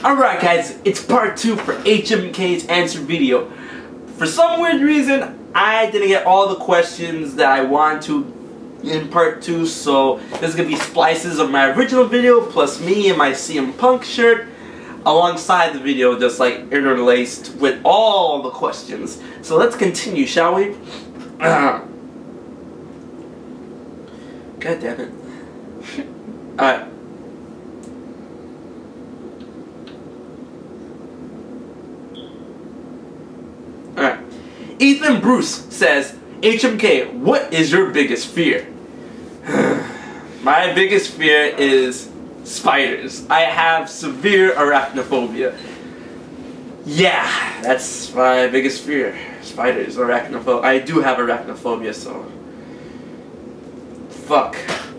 Alright guys, it's part 2 for HMK's answer video. For some weird reason, I didn't get all the questions that I want to in part 2, so this is going to be splices of my original video plus me in my CM Punk shirt alongside the video, just like interlaced with all the questions. So let's continue, shall we? God damn it. Alright. Alright. Ethan Bruce says, HMK, what is your biggest fear? My biggest fear is spiders. I have severe arachnophobia. Yeah, that's my biggest fear. Spiders, arachnophobia. I do have arachnophobia, so... Fuck.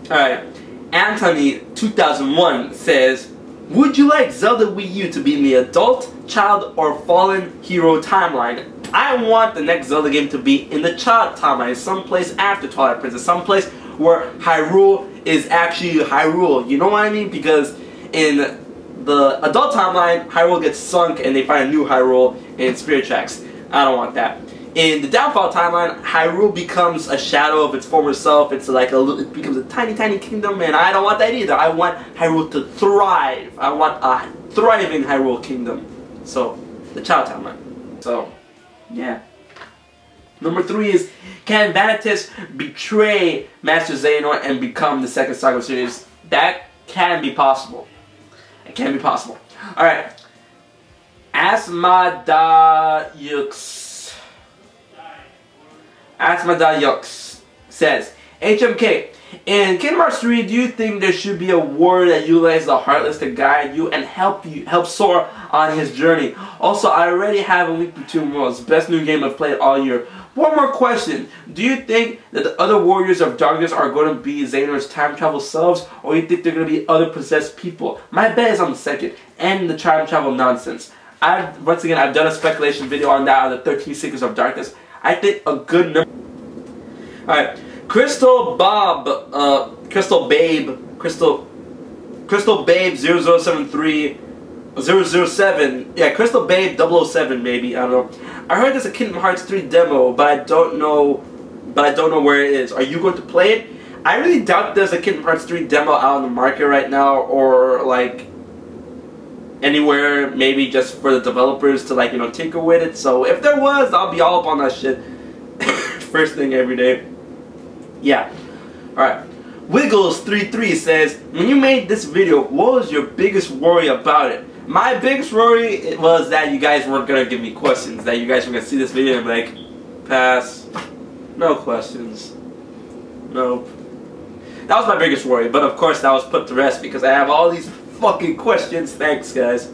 Alright. Anthony 2001 says, would you like Zelda Wii U to be in the adult, child, or fallen hero timeline? I want the next Zelda game to be in the child timeline, someplace after Twilight Princess, someplace where Hyrule is actually Hyrule. You know what I mean? Because in the adult timeline, Hyrule gets sunk and they find a new Hyrule in Spirit Tracks. I don't want that. In the Downfall timeline, Hyrule becomes a shadow of its former self. It's like it becomes a tiny, tiny kingdom, and I don't want that either. I want Hyrule to thrive. I want a thriving Hyrule kingdom. So, the child timeline. So, yeah. Number 3 is, can Vanitas betray Master Xehanort and become the second Saga series? That can be possible. It can be possible. Alright. Asmadayux says, HMK, in Kingdom Hearts 3, do you think there should be a warrior that utilizes the Heartless to guide you and help Sora on his journey? Also, I already have a Link Between Worlds, best new game I've played all year. One more question, do you think that the other Warriors of Darkness are going to be Xehanort's time travel selves, or do you think they're going to be other possessed people? My bet is on the second, and the time travel nonsense. Once again, I've done a speculation video on that, on the 13 Secrets of Darkness. I think a good number. Alright, Crystal Babe 0073 007, yeah, Crystal Babe 007 maybe, I don't know. I heard there's a Kingdom Hearts 3 demo, but I don't know where it is. Are you going to play it? I really doubt there's a Kingdom Hearts 3 demo out on the market right now, or like anywhere, maybe just for the developers to, like, you know, tinker with it. So if there was, I'll be all up on that shit first thing every day. Yeah. Alright. Wiggles33 says, when you made this video, what was your biggest worry about it? My biggest worry was that you guys weren't going to give me questions. That you guys were going to see this video and be like, pass. No questions. Nope. That was my biggest worry. But of course that was put to rest because I have all these fucking questions. Thanks, guys.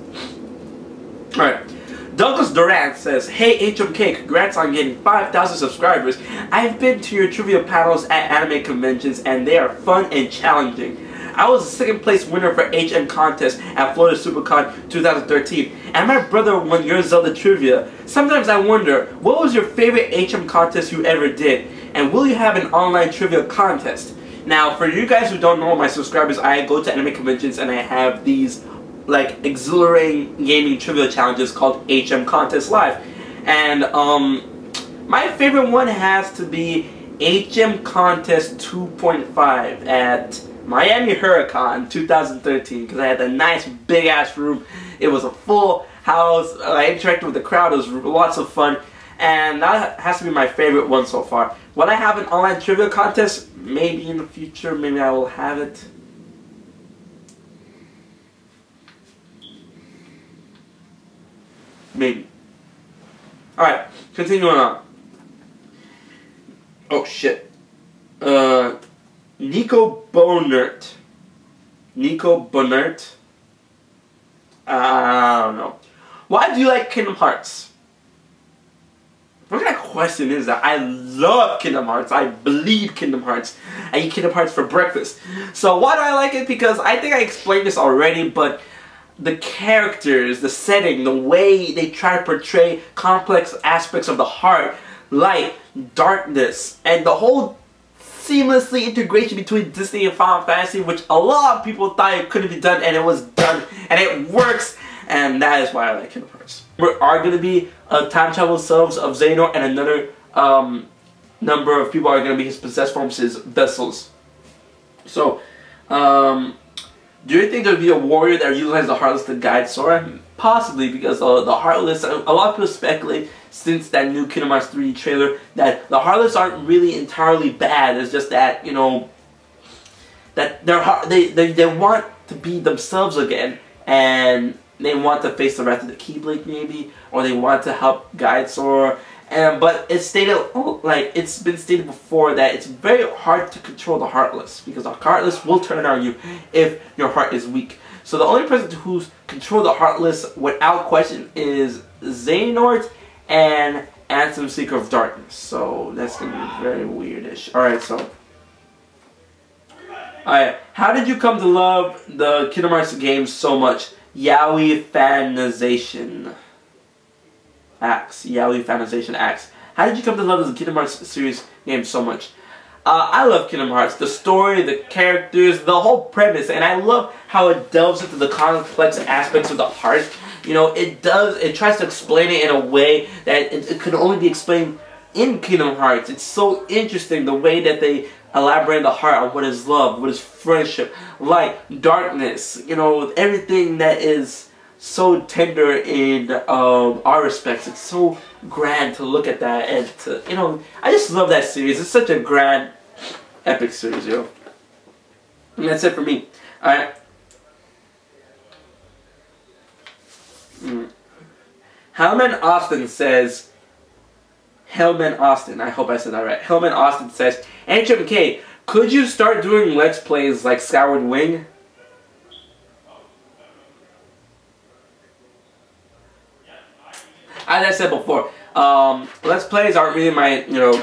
Alright. Douglas Durant says, hey HMK, congrats on getting 5,000 subscribers. I've been to your trivia panels at anime conventions and they are fun and challenging. I was a second place winner for HM contest at Florida SuperCon 2013 and my brother won your Zelda trivia. Sometimes I wonder, what was your favorite HM contest you ever did? And will you have an online trivia contest? Now, for you guys who don't know, my subscribers, I go to anime conventions and I have these like exhilarating gaming trivia challenges called HM Contest Live. And my favorite one has to be HM Contest 2.5 at Miami Hurricane 2013 because I had a nice big ass room. It was a full house. I interacted with the crowd. It was lots of fun. And that has to be my favorite one so far. When I have an online trivia contest, maybe in the future, maybe I will have it. Maybe. Alright, continuing on. Oh shit. Nico Bonert. I don't know. Why do you like Kingdom Hearts? What kind of question is that? I love Kingdom Hearts. I bleed Kingdom Hearts. I eat Kingdom Hearts for breakfast. So why do I like it? Because I think I explained this already, but the characters, the setting, the way they try to portray complex aspects of the heart, light, darkness, and the whole seamlessly integration between Disney and Final Fantasy, which a lot of people thought it couldn't be done, and it was done, and it works. and that is why I like Kingdom Hearts. There are going to be time travel selves of Xehanort, and another number of people are going to be his possessed forms, his vessels. So, do you think there will be a warrior that utilizes the Heartless to guide Sora? Possibly, because the Heartless, a lot of people speculate since that new Kingdom Hearts 3 trailer that the Heartless aren't really entirely bad. It's just that, you know, that they want to be themselves again, and they want to face the wrath of the Keyblade maybe, or they want to help guide Sora. But it's stated, like it's been stated before, that it's very hard to control the Heartless, because the Heartless will turn on you if your heart is weak. So the only person who's controlled the Heartless without question is Xehanort and Ansem, Seeker of Darkness. So that's gonna be very weirdish. Alright, so alright, how did you come to love the Kingdom Hearts games so much? Yaoi Fanization Axe. Yaoi Fanization Axe. How did you come to love the Kingdom Hearts series game so much? I love Kingdom Hearts. The story, the characters, the whole premise, and I love how it delves into the complex aspects of the heart. You know, it tries to explain it in a way that it could only be explained in Kingdom Hearts. It's so interesting the way that they elaborate on the heart, on what is love, what is friendship, light, darkness, you know, everything that is so tender in our respects. It's so grand to look at that, and to, you know, I just love that series. It's such a grand, epic series, yo. And that's it for me. Alright. Hellman Austin says, Hellman Austin, I hope I said that right. Hellman Austin says, HMK, could you start doing Let's Plays like Skyward Wing? As I said before, Let's Plays aren't really my, you know,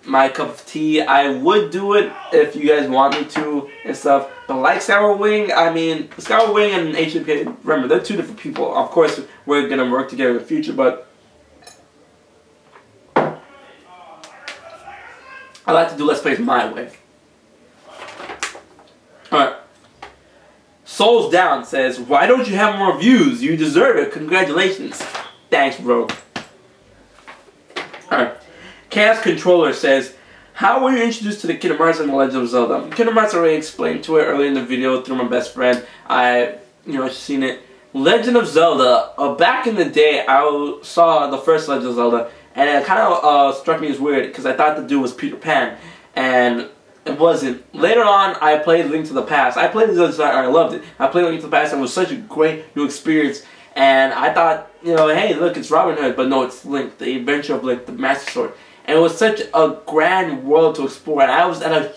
my cup of tea. I would do it if you guys want me to and stuff. But like Skyward Wing, I mean, Skyward Wing and HMK, remember, they're two different people. Of course, we're going to work together in the future, but I like to do Let's Plays my way. Alright. Souls Down says, why don't you have more views? You deserve it. Congratulations. Thanks, bro. Alright. Chaos Controller says, how were you introduced to the Kingdom Hearts and the Legend of Zelda? Kingdom Hearts already explained to it earlier in the video through my best friend. I, you know, seen it. Legend of Zelda, back in the day, I saw the first Legend of Zelda, and it kind of struck me as weird, because I thought the dude was Peter Pan, and it wasn't. Later on, I played Link to the Past. I played this and I loved it. I played Link to the Past, and it was such a great new experience. And I thought, you know, hey, look, it's Robin Hood, but no, it's Link, the adventure of Link, the Master Sword. And it was such a grand world to explore. And I'm a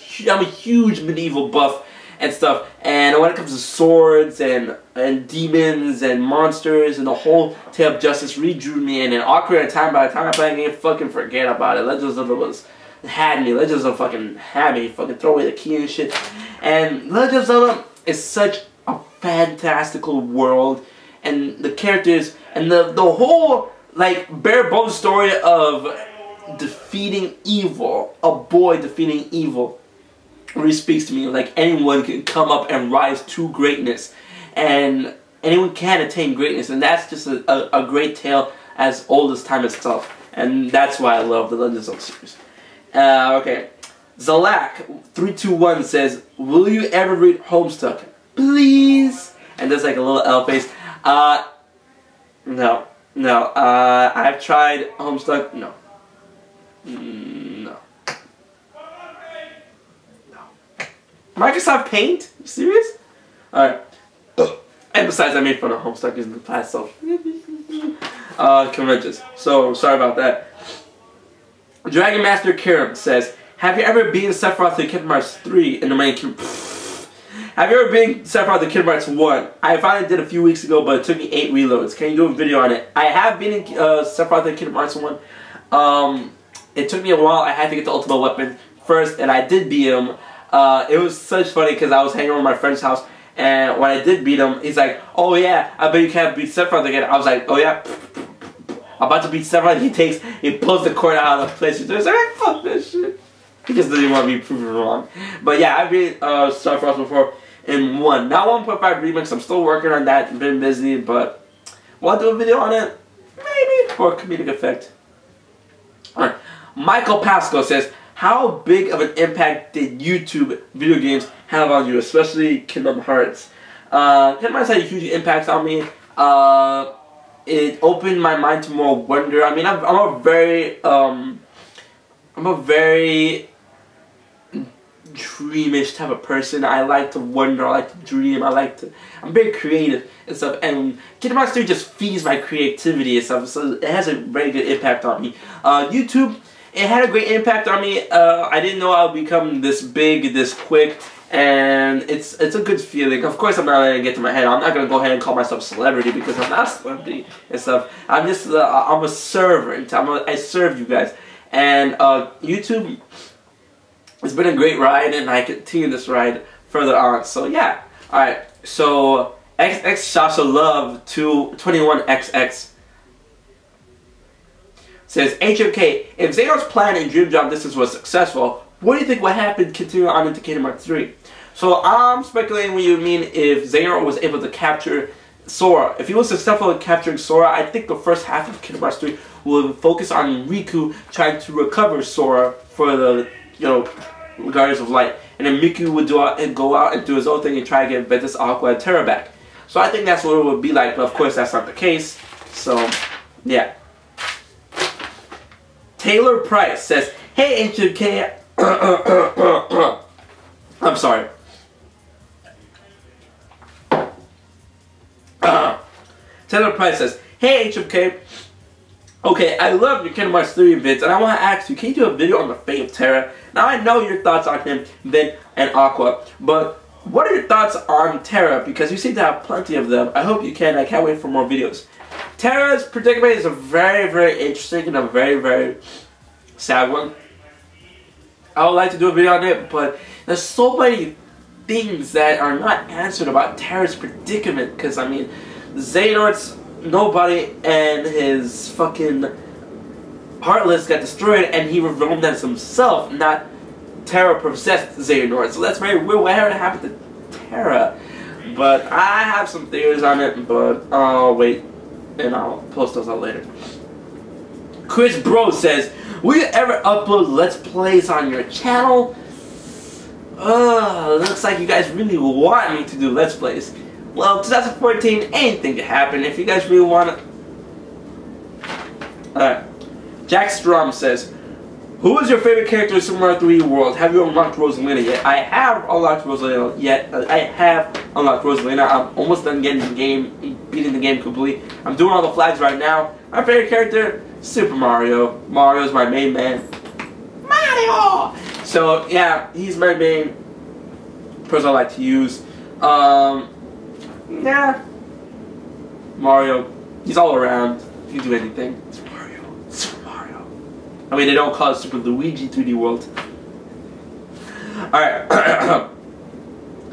huge medieval buff and stuff. And when it comes to swords and demons and monsters and the whole Tale of Justice really drew me in. And awkward at time, by the time I played the game, fucking forget about it. Legend of Zelda had me. Legend of Zelda fucking had me. Fucking throw away the key and shit. And Legend of Zelda is such a fantastical world. And the characters and the whole like bare bones story of defeating evil, a boy defeating evil, really speaks to me. Like anyone can come up and rise to greatness, and anyone can attain greatness, and that's just a great tale as old as time itself, and that's why I love the Legend of Zelda series. Okay, Zalak321 says, will you ever read Homestuck? Please? And there's like a little L face. No. I've tried Homestuck. No. Microsoft Paint? You serious? Alright. And besides, I made fun of Homestuck in the past, so. Conventions. So, sorry about that. Dragon Master Karam says, have you ever beaten Sephiroth to Kingdom Hearts 3 in the main queue? Have you ever been Sephiroth to Kingdom Hearts 1? I finally did a few weeks ago, but it took me 8 reloads. Can you do a video on it? I have been in Sephiroth to Kingdom Hearts 1. It took me a while. I had to get the ultimate weapon first, and I did beat him. It was such funny because I was hanging around my friend's house, and when I did beat him, he's like, oh yeah, I bet you can't beat Sephiroth again. I was like, oh yeah, I'm about to beat Sephiroth. He pulls the cord out of the place. He's like, fuck this shit. He just doesn't want me proven wrong. But yeah, I've beat Sephiroth before. in 1. Not 1.5 remix. I'm still working on that. Been busy, but will I do a video on it? Maybe for comedic effect. Alright. Michael Pasco says, how big of an impact did YouTube video games have on you, especially Kingdom Hearts? Kingdom Hearts had a huge impact on me. It opened my mind to more wonder. I mean, I'm a very dreamish type of person. I like to wonder, I like to dream, I'm very creative and stuff, and Kingdom Hearts 3 just feeds my creativity and stuff, so it has a very good impact on me. YouTube, it had a great impact on me. I didn't know I would become this big, this quick, and it's a good feeling. Of course, I'm not going to get to my head. I'm not going to go ahead and call myself a celebrity because I'm not a celebrity and stuff. I'm just, I'm a servant. I serve you guys. And YouTube, it's been a great ride, and I continue this ride further on. So yeah, all right. So XX Sasha Love 21XX says, HMK, if Xehanort's plan and dream job distance was successful, what do you think would happen continuing on into Kingdom Hearts 3? So I'm speculating what you mean if Xehanort was able to capture Sora. If he was successful in capturing Sora, I think the first half of Kingdom Hearts 3 will focus on Riku trying to recover Sora for the, Guardians of Light. And then Miku would go out and do his own thing and try to get Ventus, Aqua, and Terra back. So I think that's what it would be like, but of course that's not the case. So, yeah. Taylor Price says, hey HMK, I'm sorry. Taylor Price says, hey HMK, okay, I love your Kingdom Hearts 3 vids, and I want to ask you, can you do a video on the fate of Terra? Now I know your thoughts on him, Vin, and Aqua, but what are your thoughts on Terra? Because you seem to have plenty of them. I hope you can. I can't wait for more videos. Terra's predicament is a very, very interesting and a very, very sad one. I would like to do a video on it, but there's so many things that are not answered about Terra's predicament. Because, I mean, Xehanort's nobody and his fucking Heartless got destroyed, and he revealed that himself, not Terra possessed Xehanort. So that's very weird. What happened to Terra? But I have some theories on it, but I'll wait and I'll post those out later. Chris Bro says, will you ever upload Let's Plays on your channel? Looks like you guys really want me to do Let's Plays. Well, 2014, anything can happen if you guys really want it. Alright. Jack Strom says, who is your favorite character in Super Mario 3 World? Have you unlocked Rosalina yet? I have unlocked Rosalina yet. I'm almost done getting the game, beating the game completely. I'm doing all the flags right now. My favorite character, Super Mario. Mario's my main man. Mario! So, yeah, he's my main person I like to use. Yeah. Mario, he's all around. He can do anything. Super Mario. Super Mario. I mean, they don't call it Super Luigi 3D World. Alright.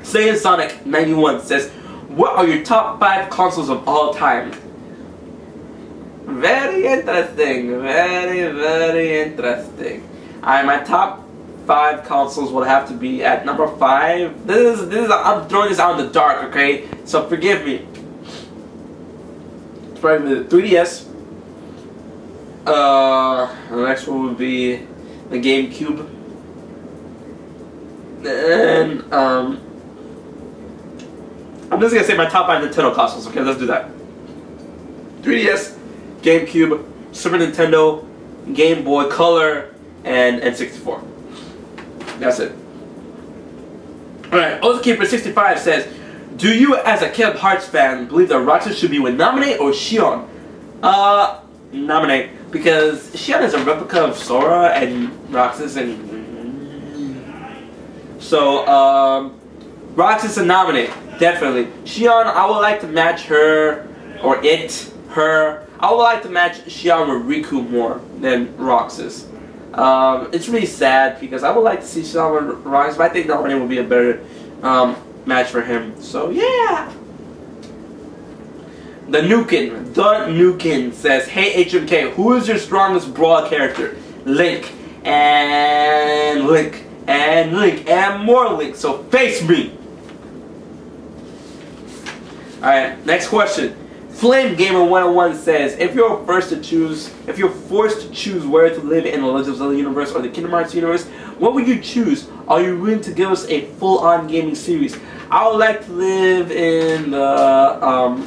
Saiyan Sonic 91 says, what are your top 5 consoles of all time? Very interesting. Very, very interesting. Alright, my top 5 consoles will have to be at number 5. This is I'm throwing this out in the dark, okay? So forgive me. It's probably the 3DS. The next one would be the GameCube. And I'm just gonna say my top 5 Nintendo consoles. Okay, let's do that. 3DS, GameCube, Super Nintendo, Game Boy Color, and N64. That's it. Alright, OzKeeper65 says, do you as a Kingdom Hearts fan believe that Roxas should be with Nominate or Shion? Nominate. Because Shion is a replica of Sora and Roxas and... So, Roxas and Nominate. Definitely. Shion, I would like to match her, or it, her. I would like to match Shion with Riku more than Roxas. It's really sad because I would like to see Shion with Roxas, but I think Nominate would be a better match for him. So yeah. The Nukin says, hey HMK, who is your strongest Brawl character? Link and Link and Link and more Link. So face me. Alright, next question. Flame Gamer 101 says, if you're forced to choose where to live in the Legend of Zelda universe or the Kingdom Hearts universe, what would you choose? Are you willing to give us a full-on gaming series? I would like to live in the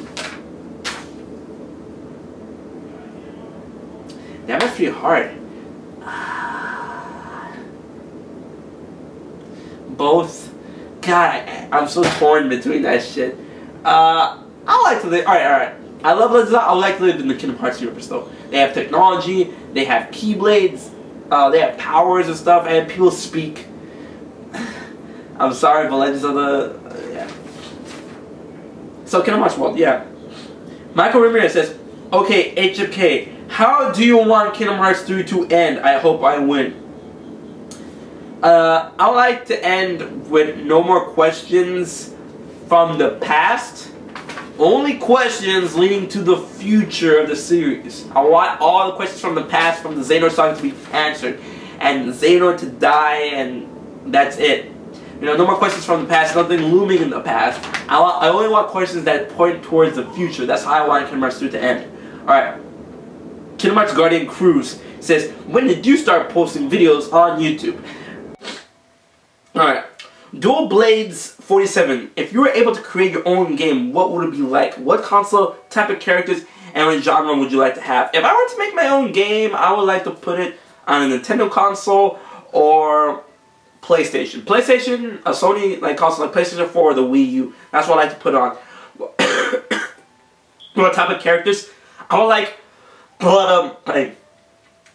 Damn, that's pretty hard. Both. God, I'm so torn between that shit. I like to live. Alright. I love Legends. I would like to live in the Kingdom Hearts universe though. They have technology, they have Keyblades, they have powers and stuff, and people speak. I'm sorry, but Legends of the. Yeah. So, Kingdom Hearts World, yeah. Michael Ramirez says, okay, HMK. How do you want Kingdom Hearts 3 to end? I hope I win. I would like to end with no more questions from the past. Only questions leading to the future of the series. I want all the questions from the past, from the Xehanort saga to be answered. And Xehanort to die, and that's it. You know, no more questions from the past, nothing looming in the past. I only want questions that point towards the future. That's how I want Kingdom Hearts 3 to end. Alright. Kingdom Hearts Guardian Cruz says, when did you start posting videos on YouTube? Alright. Dual Blades 47. If you were able to create your own game, what would it be like? What console, type of characters, and what genre would you like to have? If I were to make my own game, I would like to put it on a Nintendo console or PlayStation. PlayStation, a Sony console like PlayStation 4 or the Wii U. That's what I like to put on. What type of characters? I would like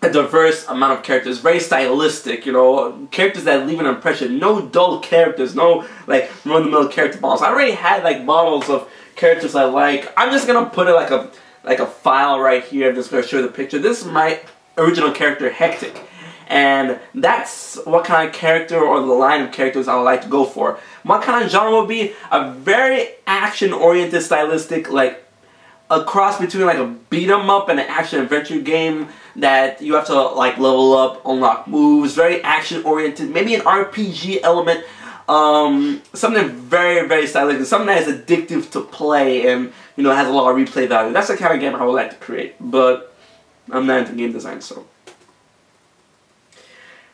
a diverse amount of characters, very stylistic, you know, characters that leave an impression. No dull characters, no run-of-the-mill character models. I already had models of characters I like. I'm just gonna put it like a file right here. I'm just gonna show you the picture. This is my original character, Hectic, and that's what kind of character or the line of characters I would like to go for. What kind of genre would be a very action-oriented, stylistic, a cross between a beat-em-up and an action-adventure game that you have to level up, unlock moves, very action-oriented, maybe an RPG element, something very, very stylistic, something that is addictive to play and, you know, has a lot of replay value. That's the kind of game I would like to create, but I'm not into game design, so.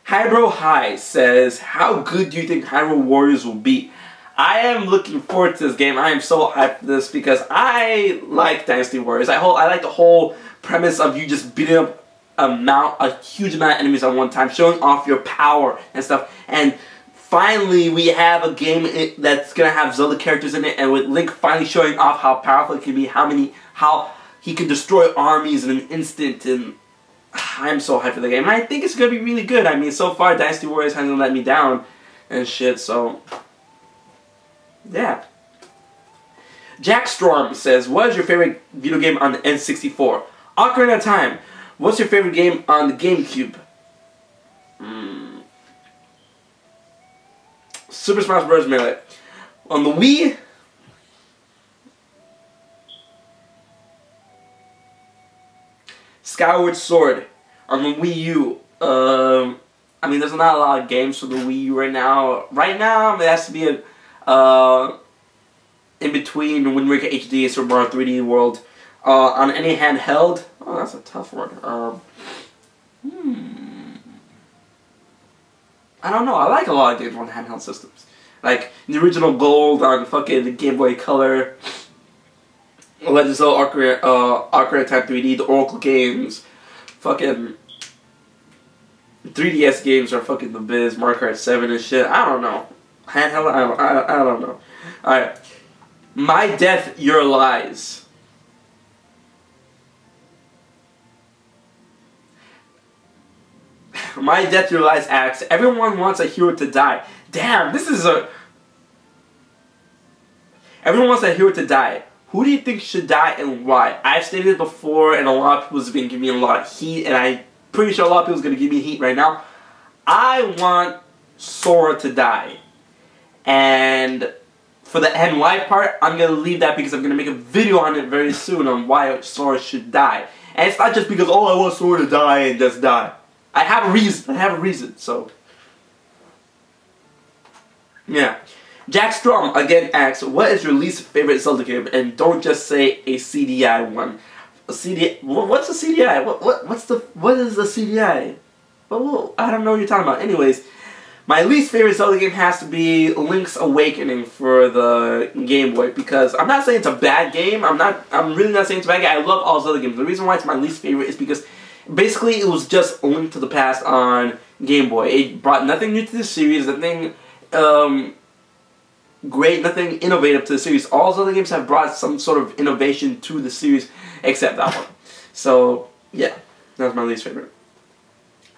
Hybro High says, how good do you think Hyrule Warriors will be? I am looking forward to this game. I am so hyped for this because I like Dynasty Warriors. I like the whole premise of you just beating up a huge amount of enemies at one time, showing off your power and stuff. And finally, we have a game that's gonna have Zelda characters in it, and with Link finally showing off how powerful it can be, how he can destroy armies in an instant. And I'm so hyped for the game. And I think it's gonna be really good. I mean, so far Dynasty Warriors hasn't let me down and shit. So. Yeah. Jack Storm says, what is your favorite video game on the N64? Ocarina of Time. What's your favorite game on the GameCube? Super Smash Bros. Melee. On the Wii? Skyward Sword. On the Wii U. I mean, there's not a lot of games for the Wii U right now. Right now, it has to be in between Wind Waker HD and Super Mario 3D World. On any handheld, oh, that's a tough one. I don't know. I like a lot of games on handheld systems, like the original Gold on fucking the Game Boy Color, Legend of Zelda Ocarina of Time 3D, the Oracle games, fucking 3DS games are fucking the biz. Mario Kart 7 and shit. I don't know. Handheld, I don't know. Alright. My Death, Your Lies. My Death, Your Lies asks, everyone wants a hero to die. Damn, this is a... Everyone wants a hero to die. Who do you think should die and why? I've stated it before, and a lot of people have been giving me a lot of heat, and I'm pretty sure a lot of people are going to give me heat right now. I want Sora to die. And for the NY part, I'm going to leave that because I'm going to make a video on it very soon on why Sora should die. And it's not just because, oh, I want Sora to die and just die. I have a reason. I have a reason, so. Yeah. Jack Strom again asks, what is your least favorite Zelda game? And don't just say a CDI one. A CD, what's a CDI? What is the CDI? Well, I don't know what you're talking about. Anyways, my least favorite Zelda game has to be Link's Awakening for the Game Boy, because I'm not saying it's a bad game. I'm really not saying it's a bad game. I love all Zelda games. The reason why it's my least favorite is because basically it was just A Link to the Past on Game Boy. It brought nothing new to the series, nothing great, nothing innovative to the series. All Zelda games have brought some sort of innovation to the series, except that one. So, yeah, that's my least favorite.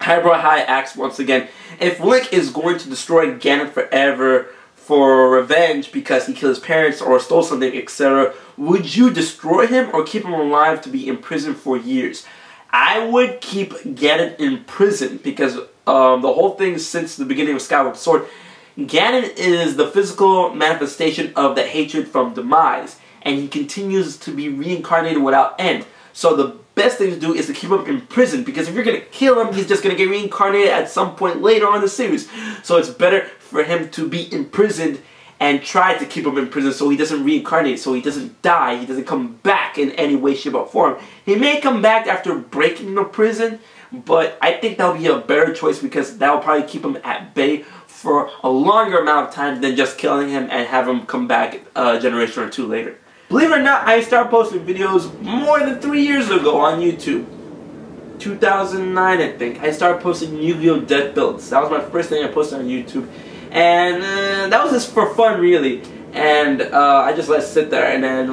Hybrid High asks once again, if Link is going to destroy Ganon forever for revenge because he killed his parents or stole something, etc., would you destroy him or keep him alive to be imprisoned for years? I would keep Ganon in prison because the whole thing since the beginning of Skyward Sword, Ganon is the physical manifestation of the hatred from Demise, and he continues to be reincarnated without end. So the best thing to do is to keep him in prison, because if you're going to kill him, he's just going to get reincarnated at some point later on in the series. So it's better for him to be imprisoned and try to keep him in prison so he doesn't reincarnate, so he doesn't die, he doesn't come back in any way, shape, or form. He may come back after breaking the prison, but I think that'll be a better choice because that'll probably keep him at bay for a longer amount of time than just killing him and have him come back a generation or two later. Believe it or not, I started posting videos more than 3 years ago on YouTube. 2009, I think. I started posting Yu-Gi-Oh! Deck builds. That was my first thing I posted on YouTube. And that was just for fun, really. And I just let it sit there. And then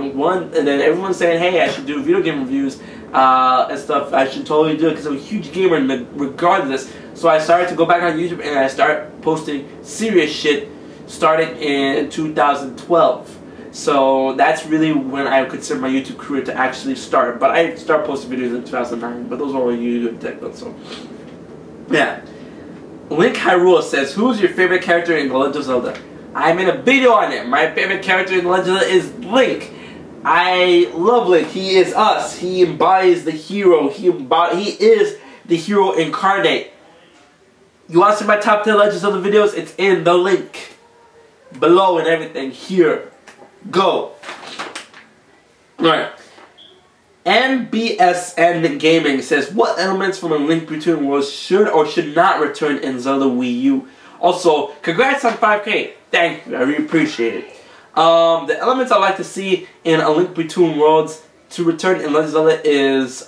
everyone's saying, hey, I should do video game reviews and stuff. I should totally do it because I'm a huge gamer regardless. So I started to go back on YouTube and I started posting serious shit starting in 2012. So that's really when I consider my YouTube career to actually start. But I started posting videos in 2009, but those were all YouTube tech builds, so yeah. Link Hyrule says, who's your favorite character in The Legend of Zelda? I made a video on it. My favorite character in The Legend of Zelda is Link. I love Link. He is us. He embodies the hero. He is the hero incarnate. You want to see my top 10 Legend of Zelda videos? It's in the link below and everything here. Go. Alright. MBSN Gaming says, what elements from A Link Between Worlds should or should not return in Zelda Wii U? Also, congrats on 5K. Thank you. I really appreciate it. The elements I like to see in A Link Between Worlds to return in Legend of Zelda is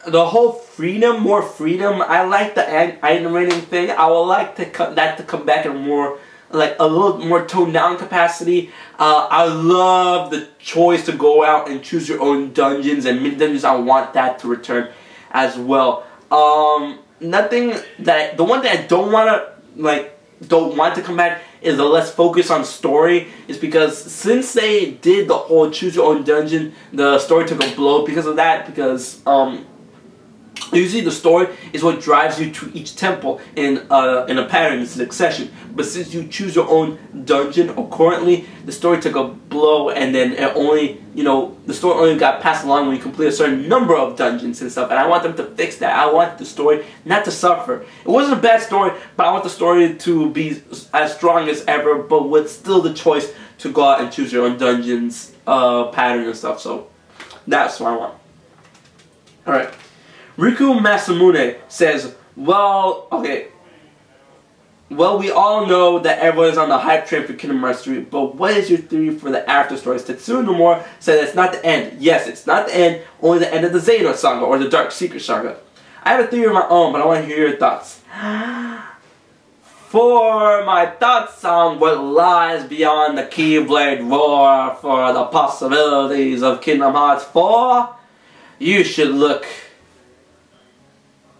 the whole freedom, more freedom. I like the item rating thing. I would like that to come back in more, like a little more toned down capacity. I love the choice to go out and choose your own dungeons and mini dungeons. I want that to return as well. The one thing I don't want to come back is the less focus on story. Is because since they did the whole choose your own dungeon, the story took a blow because of that. Because usually the story is what drives you to each temple in a pattern in succession. But since you choose your own dungeon, or currently the story took a blow, and then it only, the story only got passed along when you complete a certain number of dungeons and stuff. And I want them to fix that. I want the story not to suffer. It wasn't a bad story, but I want the story to be as strong as ever, but with still the choice to go out and choose your own dungeons pattern and stuff. So that's what I want. All right. Riku Masamune says, well, we all know that everyone is on the hype train for Kingdom Hearts 3, but what is your theory for the after stories? Tetsuya Nomura said it's not the end. Yes, it's not the end, only the end of the Xehanort Saga, or the Dark Secret Saga. I have a theory of my own, but I want to hear your thoughts. For my thoughts on what lies beyond the Keyblade roar for the possibilities of Kingdom Hearts 4, you should look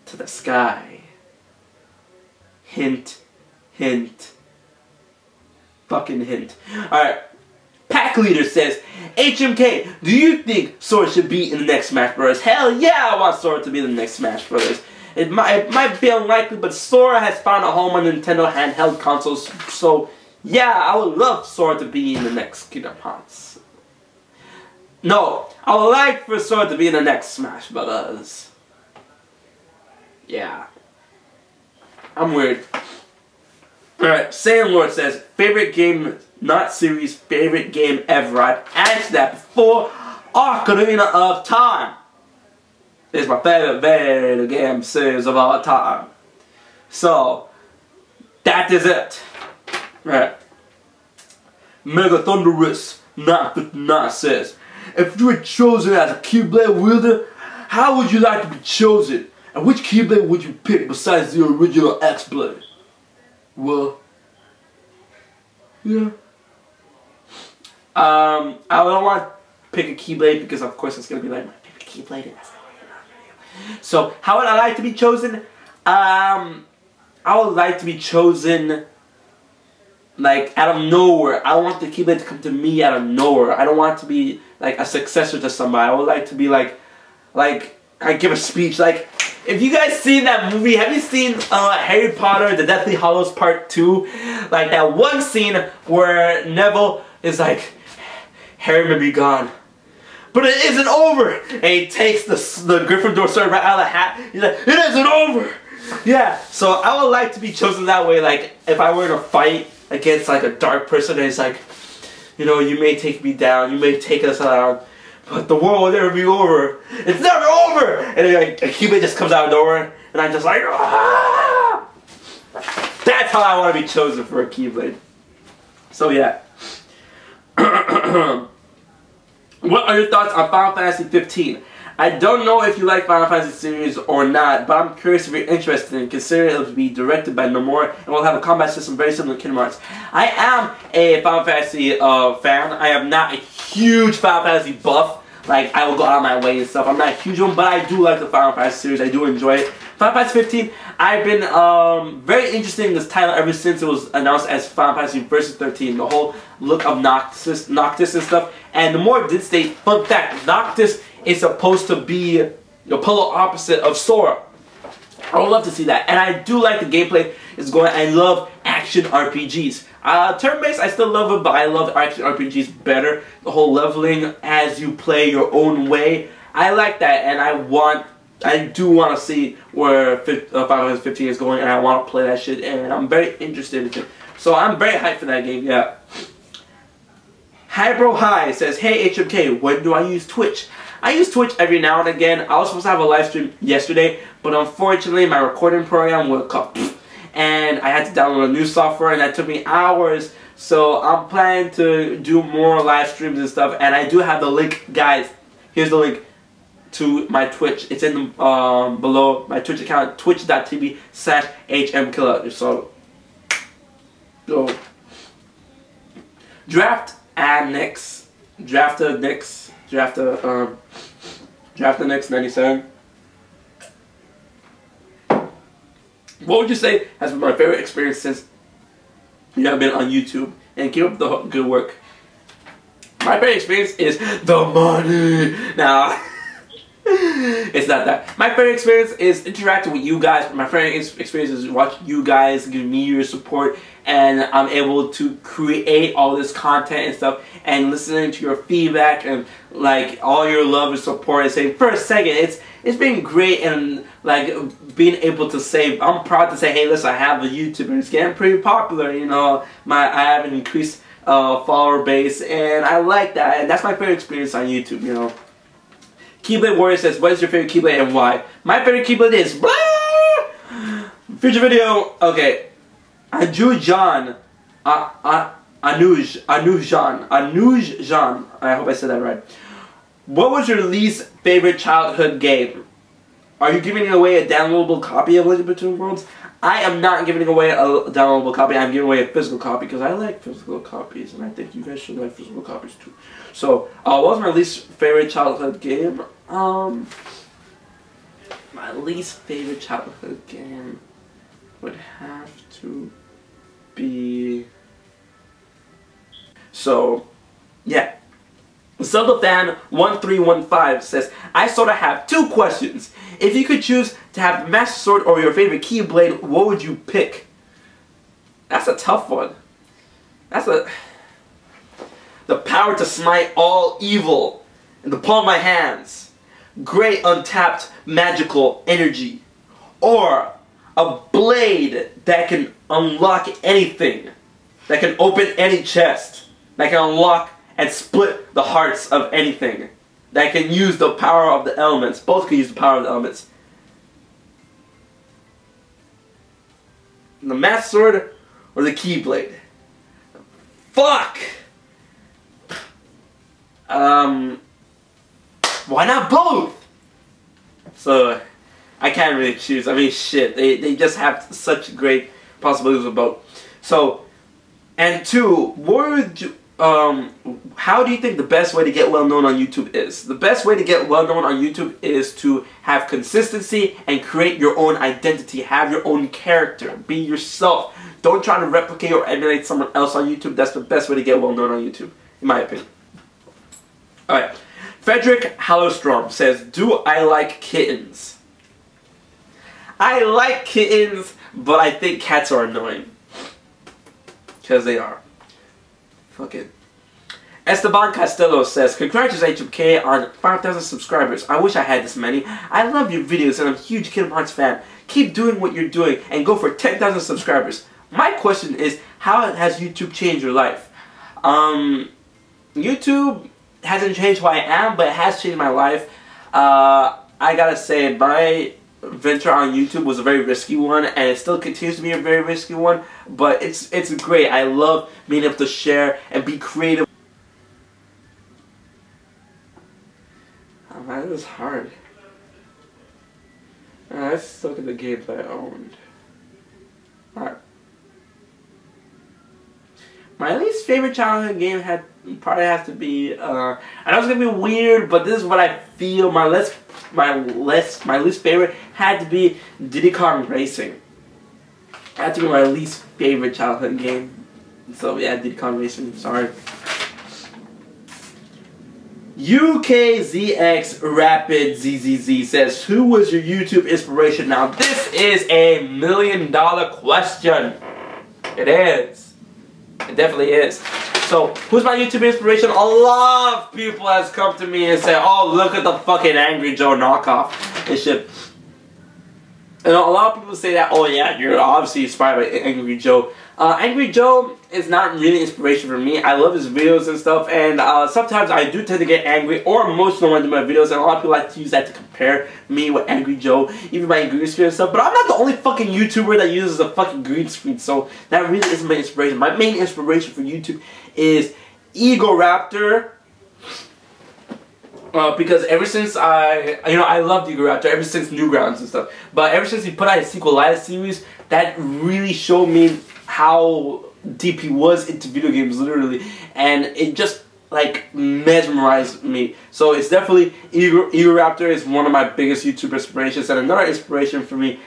to the sky. Hint, hint, fucking hint. Alright, Pack Leader says, HMK, do you think Sora should be in the next Smash Bros? Hell yeah, I want Sora to be in the next Smash Bros. It might be unlikely, but Sora has found a home on Nintendo handheld consoles, so yeah, I would love Sora to be in the next Kingdom Hearts. No, I would like for Sora to be in the next Smash Bros. Yeah. I'm weird. Alright, Saiyan Lord says, favorite game, not series, favorite game ever. I've answered that before. Ocarina of Time is my favorite video game series of all time. So, that is it. Right. Mega Thunderous 959 says, if you were chosen as a Keyblade wielder, how would you like to be chosen? And which Keyblade would you pick besides the original X-Blade? Well, yeah. I don't want to pick a Keyblade because of course it's going to be like my favorite Keyblade and that's not video. So, how would I like to be chosen? I would like to be chosen like out of nowhere. I want the Keyblade to come to me out of nowhere. I don't want it to be like a successor to somebody. I would like to be like I give a speech. Like, if you guys seen that movie, have you seen Harry Potter, The Deathly Hallows Part 2? Like that one scene where Neville is like, Harry may be gone, but it isn't over. And he takes the Gryffindor sword right out of the hat. He's like, it isn't over. Yeah, so I would like to be chosen that way. Like, if I were in a fight against like a dark person and it's like, you know, you may take me down, you may take us down, but the world will never be over. It's never over! And then like, a Keyblade just comes out of nowhere, and I'm just like, ah! That's how I want to be chosen for a Keyblade. So yeah. What are your thoughts on Final Fantasy 15? I don't know if you like Final Fantasy series or not, but I'm curious if you're interested in considering it will be directed by Nomura and will have a combat system very similar to Kingdom Hearts. I am a Final Fantasy fan. I am not a huge Final Fantasy buff. Like, I will go out of my way and stuff. I'm not a huge one, but I do like the Final Fantasy series. I do enjoy it. Final Fantasy 15, I've been very interested in this title ever since it was announced as Final Fantasy Versus 13. The whole look of Noctis and stuff. And the more did state, fun fact, Noctis is supposed to be the polar opposite of Sora. I would love to see that. And I do like the gameplay is going. I love action RPGs. Turn-based, I still love it, but I love action RPGs better. The whole leveling as you play your own way. I like that, and I do want to see where Final Fantasy 15 is going, and I want to play that shit, and I'm very interested in it. So I'm very hyped for that game, yeah. Hi Bro Hi says, hey HMK, when do I use Twitch? I use Twitch every now and again. I was supposed to have a live stream yesterday, but unfortunately my recording program would come, and I had to download a new software, and that took me hours. So I'm planning to do more live streams and stuff, and I do have the link, guys. Here's the link to my Twitch. It's in the below my Twitch account, twitch.tv/HMK. So go. Draft the next 97. What would you say has been my favorite experience since you have been on YouTube? And keep up the good work. My favorite experience is the money. Now, it's not that. My favorite experience is interacting with you guys. My favorite experience is watching you guys give me your support, and I'm able to create all this content and stuff, and listening to your feedback and like all your love and support, and saying, for a second, it's been great, and like being able to say, I'm proud to say, hey, listen, I have a YouTuber, it's getting pretty popular, you know, I have an increased follower base, and I like that, and that's my favorite experience on YouTube, you know. Keyblade Warrior says, what is your favorite Keyblade and why? My favorite Keyblade is blah! Future video, okay. Anuj Jan, I hope I said that right. What was your least favorite childhood game? Are you giving away a downloadable copy of Legend Between Worlds? I am not giving away a downloadable copy. I'm giving away a physical copy because I like physical copies, and I think you guys should like physical copies too. So, what was my least favorite childhood game? My least favorite childhood game would have to be... So, yeah. Zelda Fan 1315 says, I sort of have two questions. If you could choose to have the Master Sword or your favorite Keyblade, what would you pick? That's a tough one. The power to smite all evil in the palm of my hands. Great untapped magical energy. Or a blade that can unlock anything, that can open any chest, that can unlock and split the hearts of anything, that can use the power of the elements. Both can use the power of the elements. The Master Sword or the Keyblade? Fuck! Why not both? So, I can't really choose. I mean, shit. They just have such great possibilities with both. So, and two, what would you, how do you think the best way to get well known on YouTube is? The best way to get well known on YouTube is to have consistency and create your own identity. Have your own character. Be yourself. Don't try to replicate or emulate someone else on YouTube. That's the best way to get well known on YouTube, in my opinion. Alright. Frederick Hallowstrom says, do I like kittens? I like kittens, but I think cats are annoying. Because they are. Fuck it. Esteban Castello says, congratulations HMK on 5,000 subscribers. I wish I had this many. I love your videos and I'm a huge Kingdom Hearts fan. Keep doing what you're doing and go for 10,000 subscribers. My question is, how has YouTube changed your life? YouTube hasn't changed who I am, but it has changed my life. I gotta say, my venture on YouTube was a very risky one, and it still continues to be a very risky one, but it's great. I love being able to share and be creative. Oh man, this is hard. Let's look at the games I owned. Alright. My least favorite childhood game probably has to be, I know it's gonna be weird, but this is what I feel. My least favorite had to be Diddy Kong Racing. It had to be my least favorite childhood game. So yeah, Diddy Kong Racing, sorry. UKZX Rapid ZZZ says, who was your YouTube inspiration? Now this is a $1 million question. It is. It definitely is. So, who's my YouTube inspiration? A lot of people has come to me and said, oh, look at the fucking Angry Joe knockoff and shit. And a lot of people say that, oh yeah, you're obviously inspired by Angry Joe. Angry Joe is not really inspiration for me. I love his videos and stuff, and sometimes I do tend to get angry or emotional when I do my videos, and a lot of people like to use that to compare me with Angry Joe, even my green screen and stuff, but I'm not the only fucking YouTuber that uses a fucking green screen, so that really isn't my inspiration. My main inspiration for YouTube is Egoraptor, because ever since I loved Egoraptor ever since Newgrounds and stuff, but ever since he put out his Sequelitis series, that really showed me how deep he was into video games, literally, and it just like mesmerized me. So it's definitely Egoraptor is one of my biggest YouTube inspirations, and another inspiration for me,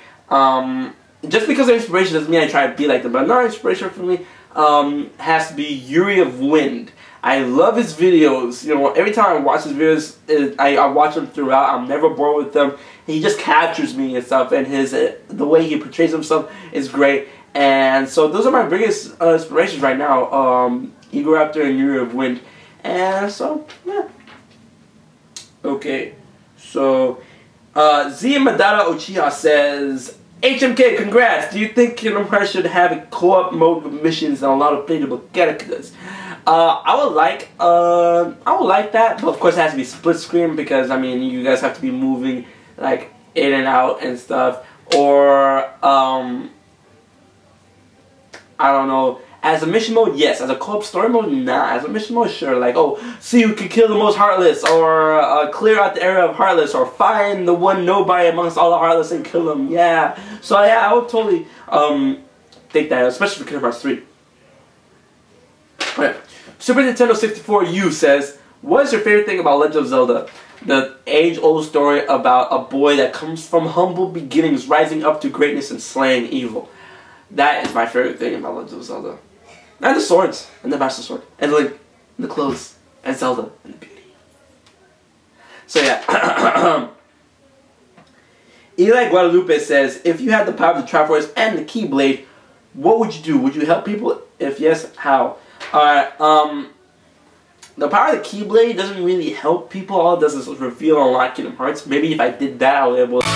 just because of inspiration doesn't mean I try to be like them, but another inspiration for me has to be Yuri of Wind. I love his videos. You know, every time I watch his videos, I watch them throughout. I'm never bored with them. He just captures me and stuff, and the way he portrays himself is great. And so those are my biggest inspirations right now, Egoraptor and Yuri of Wind. And so, yeah. Okay, so Zia Madara Uchiha says, HMK, congrats! Do you think Kingdom Hearts should have a co-op mode with missions and a lot of playable characters? I would like that, but of course it has to be split screen because I mean you guys have to be moving like in and out and stuff, or I don't know. As a mission mode, yes. As a co-op story mode, nah. As a mission mode, sure. Like, oh, see who can kill the most Heartless, or clear out the area of Heartless, or find the one nobody amongst all the Heartless and kill them. Yeah. So yeah, I would totally think that, especially for Kingdom Hearts 3. Alright. Super Nintendo 64U says, what is your favorite thing about Legend of Zelda? The age-old story about a boy that comes from humble beginnings, rising up to greatness and slaying evil. That is my favorite thing about Legend of Zelda. And the swords, and the Master Sword, and Link, and the clothes, and Zelda, and the beauty. So yeah. Eli Guadalupe says, if you had the power of the Triforce and the Keyblade, what would you do? Would you help people? If yes, how? Alright, the power of the Keyblade doesn't really help people. All it does is reveal and unlock Kingdom Hearts. Maybe if I did that, I would be able to